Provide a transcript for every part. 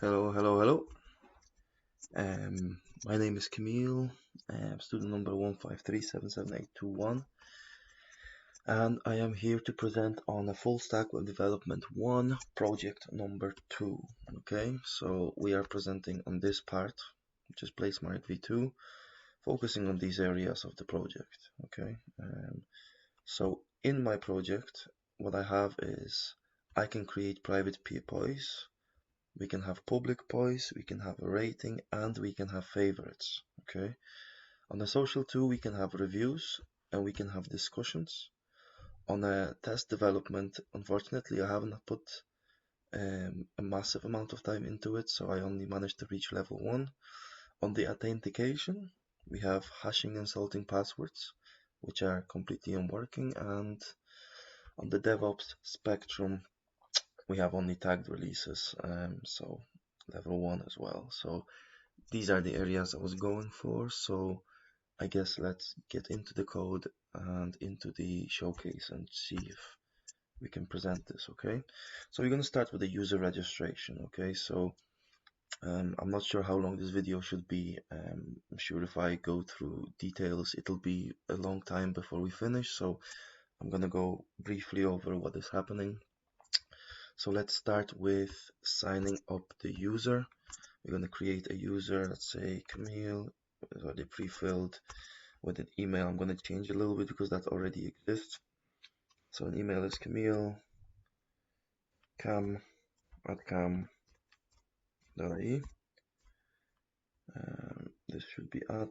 Hello. My name is Camille. Student number 153777821, and I am here to present on a full stack web development 1 project number 2. Okay, so we are presenting on this part, which is PlaceMark v2, focusing on these areas of the project. Okay, so in my project, what I have is I can create private POIs. We can have public poise, we can have a rating, and we can have favorites. Okay. On the social tool, we can have reviews and we can have discussions. On a test development, unfortunately, I haven't put a massive amount of time into it, so I only managed to reach level 1. On the authentication, we have hashing and salting passwords, which are completely unworking, and on the DevOps spectrum, we have only tagged releases, so level 1 as well. So these are the areas I was going for. So I guess let's get into the code and into the showcase and see if we can present this. Okay, so we're going to start with the user registration. Okay, so I'm not sure how long this video should be. I'm sure if I go through details it'll be a long time before we finish, so I'm going to go briefly over what is happening. So let's start with signing up the user. We're going to create a user, let's say Camille, it's already pre-filled with an email. I'm going to change a little bit because that already exists. So an email is Camille cam@cam.ie. This should be at,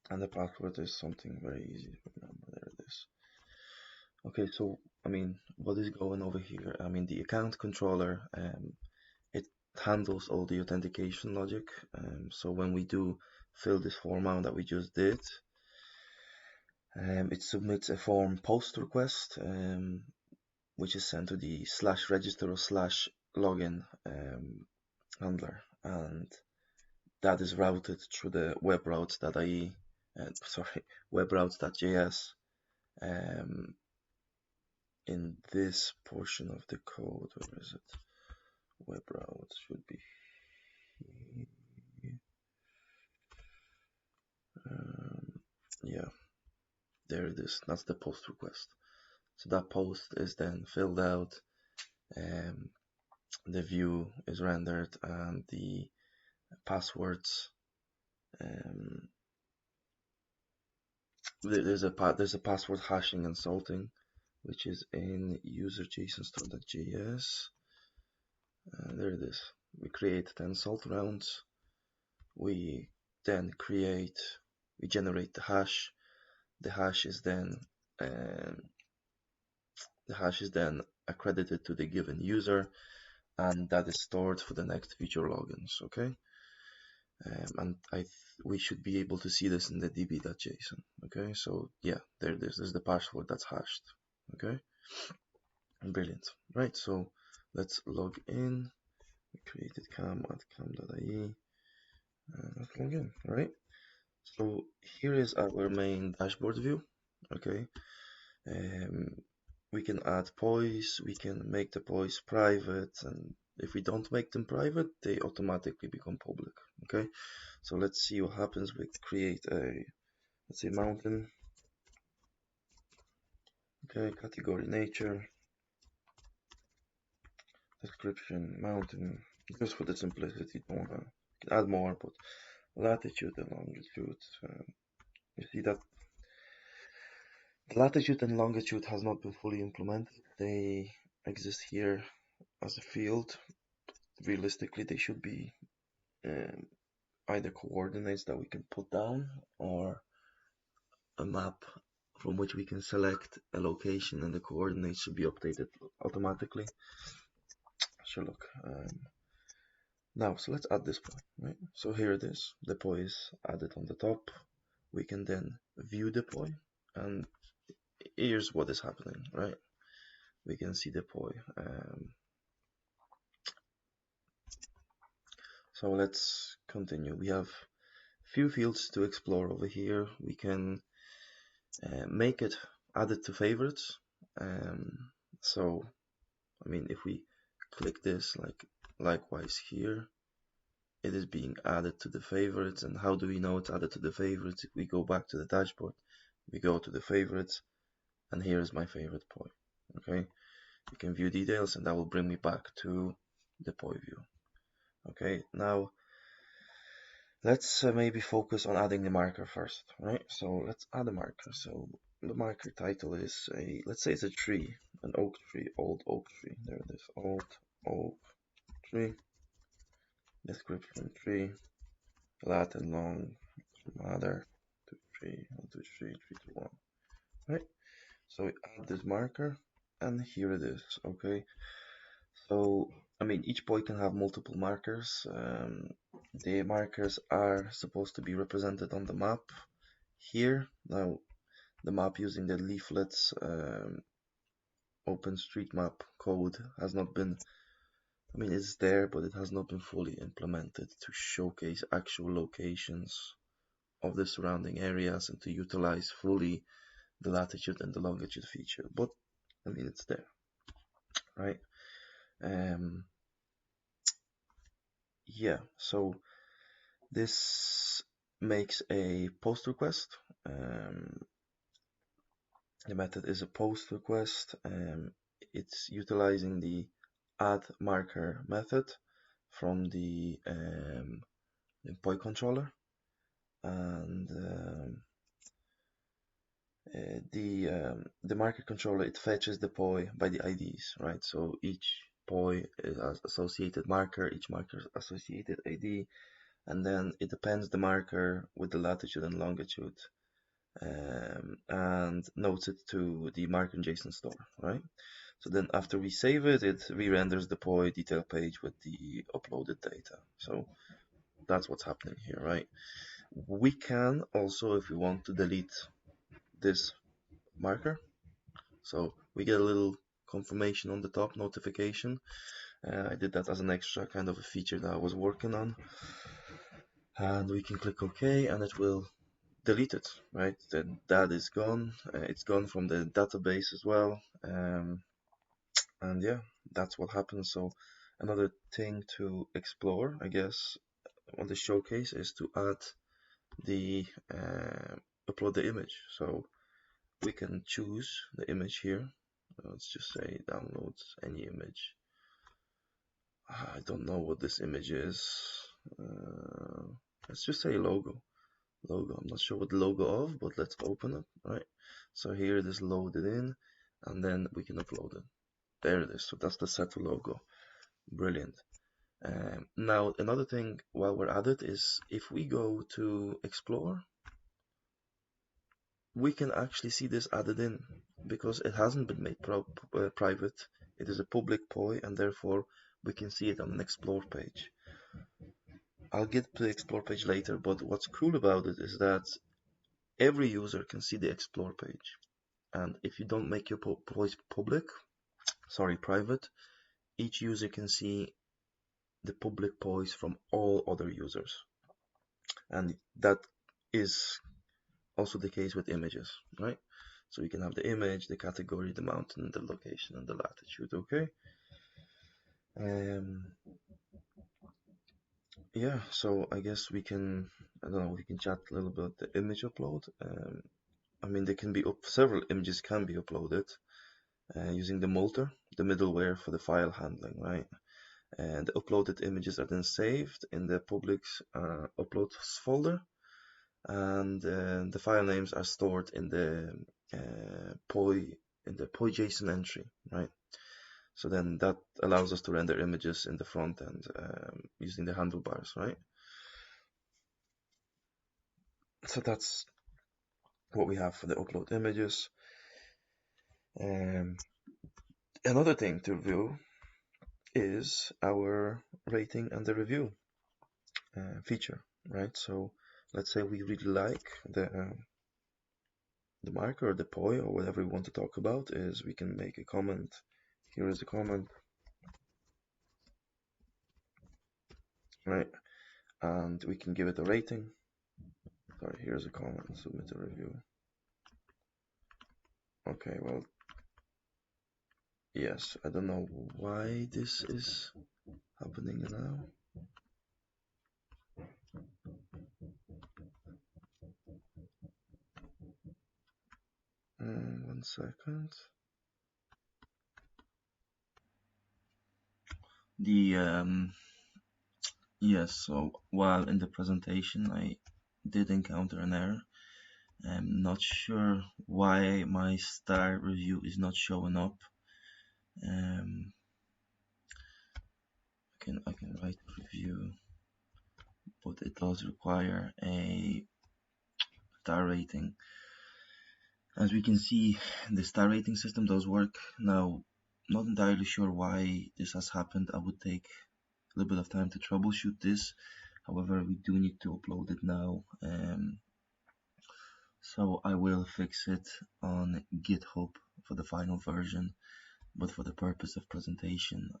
and the password is something very easy to remember. There it is. Okay, so what is going over here? The account controller, it handles all the authentication logic. So when we do fill this form out that we just did, it submits a form post request, which is sent to the /register or /login handler, and that is routed through the webroutes.ie, webroutes.js. In this portion of the code, where is it? Web routes should be here. Yeah, there it is. That's the post request. So that post is then filled out, the view is rendered, and the passwords. There's a password hashing and salting, which is in user.json.js. There it is. We create 10 salt rounds. We then generate the hash. The hash is then accredited to the given user, and that is stored for the next future logins. Okay, and we should be able to see this in the db.json. Okay, so yeah, there it is. There's the password that's hashed. Okay, brilliant. Right, so let's log in. We created cam@cam.ie. Let's log in. All right. So here is our main dashboard view. Okay. We can add POIs, we can make the POIs private, and if we don't make them private, they automatically become public. Okay, so let's see what happens. We create let's say mountain. Okay, category nature, description mountain, just for the simplicity. Don't wanna, you can add more, but latitude and longitude. You see that the latitude and longitude has not been fully implemented. They exist here as a field. Realistically, they should be either coordinates that we can put down or a map from which we can select a location, and the coordinates should be updated automatically. So look, now, so let's add this point, right? So here it is, the POI is added on the top. We can then view the POI, and here's what is happening, right? We can see the POI. So let's continue. We have few fields to explore over here. We can make it added to favorites. So I mean, if we click this, likewise here, it is being added to the favorites. And how do we know it's added to the favorites? If we go back to the dashboard, we go to the favorites, and here is my favorite poi. Okay, you can view details, and that will bring me back to the poi view. Okay, now let's maybe focus on adding the marker first, right? So let's add a marker. So the marker title is let's say it's a tree, an oak tree, old oak tree. There it is, old oak tree. Description tree, lat and long, mother, 2, 3, 1, 2, 3, 3, 2, 1. Right? So we add this marker, and here it is. Okay. So I mean, each poi can have multiple markers. The markers are supposed to be represented on the map here. Now, the map using the leaflets OpenStreetMap code has not been, I mean, it's there, but it has not been fully implemented to showcase actual locations of the surrounding areas and to utilize fully the latitude and the longitude feature. But I mean, it's there, right? Yeah, so this makes a post request. The method is a post request. It's utilizing the add marker method from the poi controller, and the marker controller, it fetches the poi by the IDs, right? So each poi has associated marker, each marker associated ID, and then it appends the marker with the latitude and longitude, and notes it to the marker JSON store, right? So then after we save it, it re-renders the poi detail page with the uploaded data. So that's what's happening here, right? We can also, if we want, to delete this marker. So we get a little confirmation on the top notification. I did that as an extra kind of a feature that I was working on. And we can click OK, and it will delete it, right? That is gone. It's gone from the database as well. And yeah, that's what happens. So another thing to explore, I guess, on the showcase is to add the upload the image. So we can choose the image here. Let's just say downloads any image. I don't know what this image is. Let's just say logo. I'm not sure what logo of, but let's open it. Right. So here it is loaded in, and then we can upload it. There it is. So that's the set logo. Brilliant. Now another thing while we're at it is if we go to explore, we can actually see this added in because it hasn't been made private. It is a public poi, and therefore we can see it on an explore page. I'll get to the explore page later, but what's cool about it is that every user can see the explore page. And if you don't make your pois private, each user can see the public pois from all other users. And that is also the case with images, right? So you can have the image, the category, the mountain, the location, and the latitude, okay? Yeah, so I guess we can, I don't know, we can chat a little bit the image upload. I mean, there can be several images can be uploaded using the Multer, the middleware for the file handling, right? And the uploaded images are then saved in the public's uploads folder, and the file names are stored in the poi JSON entry, right? So then that allows us to render images in the front end using the handlebars, right? So that's what we have for the upload images. Another thing to review is our rating and the review feature, right? So let's say we really like the marker or the poi or whatever we want to talk about, is we can make a comment. Here is a comment, right? And we can give it a rating. Sorry, here's a comment, submit a review. Okay, well, Yes, I don't know why this is happening now. 1 second. The yes, so while in the presentation I did encounter an error. I'm not sure why my star review is not showing up. I can write review, but it does require a star rating. As we can see, the star rating system does work. Now, not entirely sure why this has happened. I would take a little bit of time to troubleshoot this. However, we do need to upload it now. So I will fix it on GitHub for the final version. But for the purpose of presentation,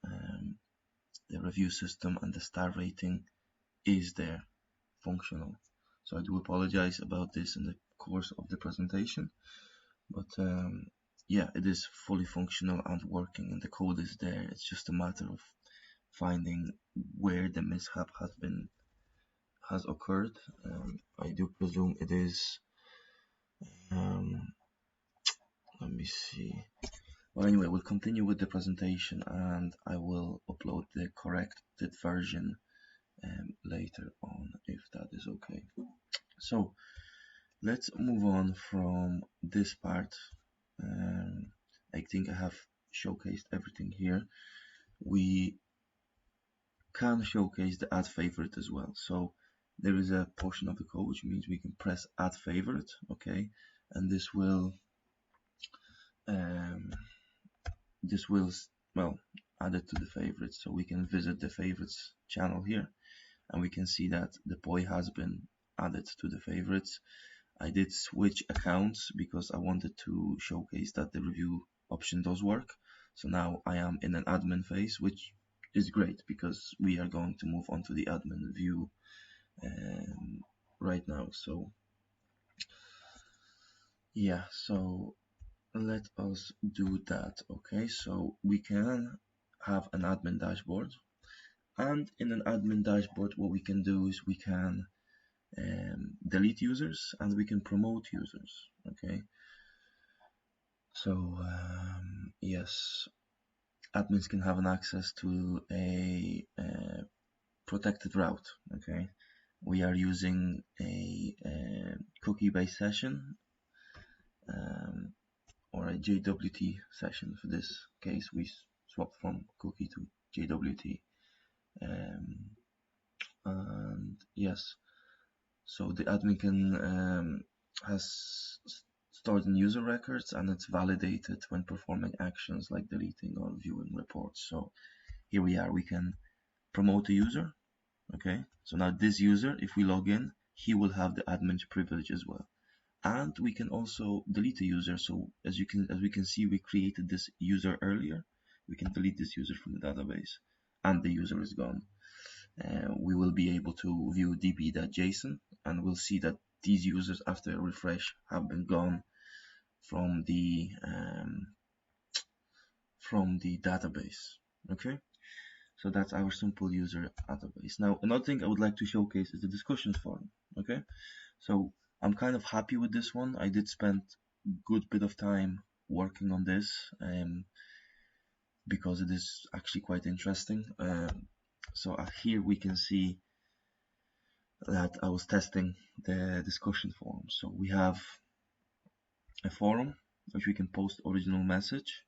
the review system and the star rating is there, functional. So I do apologize about this in the course of the presentation, but yeah, it is fully functional and working, and the code is there. It's just a matter of finding where the mishap has occurred. I do presume it is. Let me see. Well, anyway, we'll continue with the presentation, and I will upload the corrected version later on, if that is okay. So let's move on from this part. I think I have showcased everything here. We can showcase the add favorite as well. So there is a portion of the code which means we can press add favorite, okay, and this will well add it to the favorites. So we can visit the favorites channel here, and we can see that the boy has been added to the favorites. I did switch accounts because I wanted to showcase that the review option does work. So now I am in an admin phase, which is great because we are going to move on to the admin view right now. So yeah, so let us do that. Okay, so we can have an admin dashboard, and in an admin dashboard what we can do is we can delete users and we can promote users. Okay, so yes, admins can have an access to a protected route. Okay, we are using a cookie-based session or a JWT session. For this case, we swapped from cookie to JWT. And yes, so the admin can has stored in user records, and it's validated when performing actions like deleting or viewing reports. So here we are, we can promote a user. Okay, so now this user, if we log in, he will have the admin privilege as well. And we can also delete a user. So as we can see, we created this user earlier. We can delete this user from the database, and the user is gone. We will be able to view db.json, and we'll see that these users after a refresh have been gone from the database. Okay, so that's our simple user database. Now another thing I would like to showcase is the discussions forum. Okay, so I'm kind of happy with this one. I did spend a good bit of time working on this because it is actually quite interesting. So here we can see that I was testing the discussion forum. So we have a forum which we can post original message.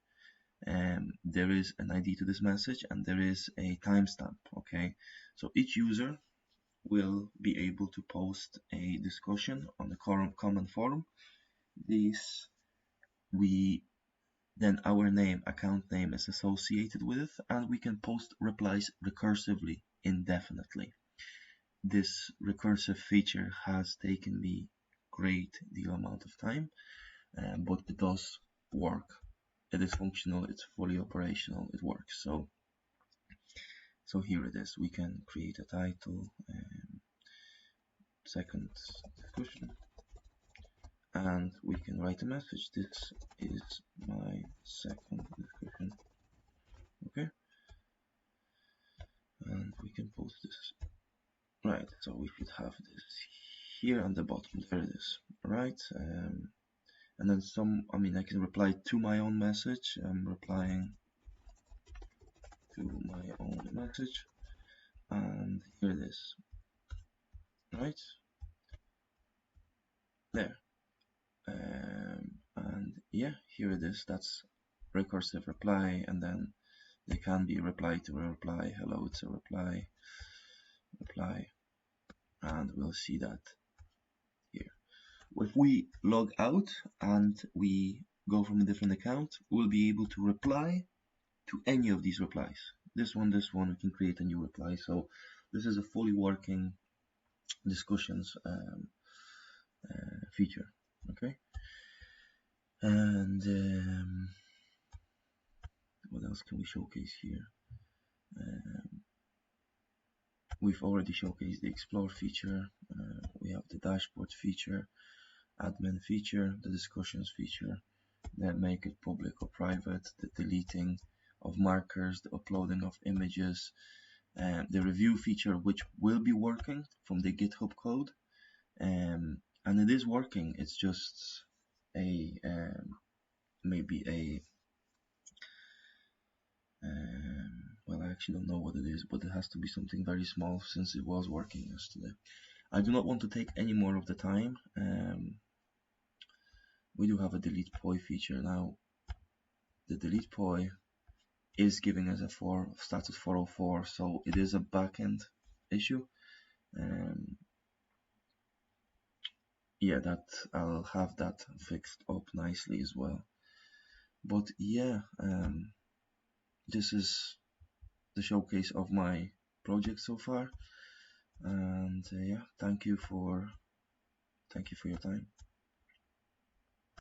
There is an ID to this message, and there is a timestamp. Okay, so each user will be able to post a discussion on the common forum. Then our account name is associated with it, and we can post replies recursively indefinitely. This recursive feature has taken me great deal amount of time, but it does work. It is functional, it's fully operational, it works. So here it is. We can create a title, second discussion, and we can write a message. This is my second discussion. and we can post this. Right, so we should have this here on the bottom. There it is. Right, and then I can reply to my own message. I'm replying to my own message, and here it is. Right there. And yeah, here it is. That's recursive reply, and then they can be reply to a reply. Hello, it's a reply, and we'll see that here. If we log out and we go from a different account, we'll be able to reply to any of these replies. This one, we can create a new reply. So this is a fully working discussions feature. Okay. And what else can we showcase here? We've already showcased the explore feature. We have the dashboard feature, admin feature, the discussions feature, the make it public or private, the deleting of markers, the uploading of images, the review feature, which will be working from the GitHub code, and it is working. It's just a maybe a well, I actually don't know what it is, but it has to be something very small since it was working yesterday. I do not want to take any more of the time. We do have a delete poi feature now. The delete poi is giving us a status 404, so it is a backend issue. Yeah, that I'll have that fixed up nicely as well. But yeah, this is the showcase of my project so far, and yeah, thank you for your time.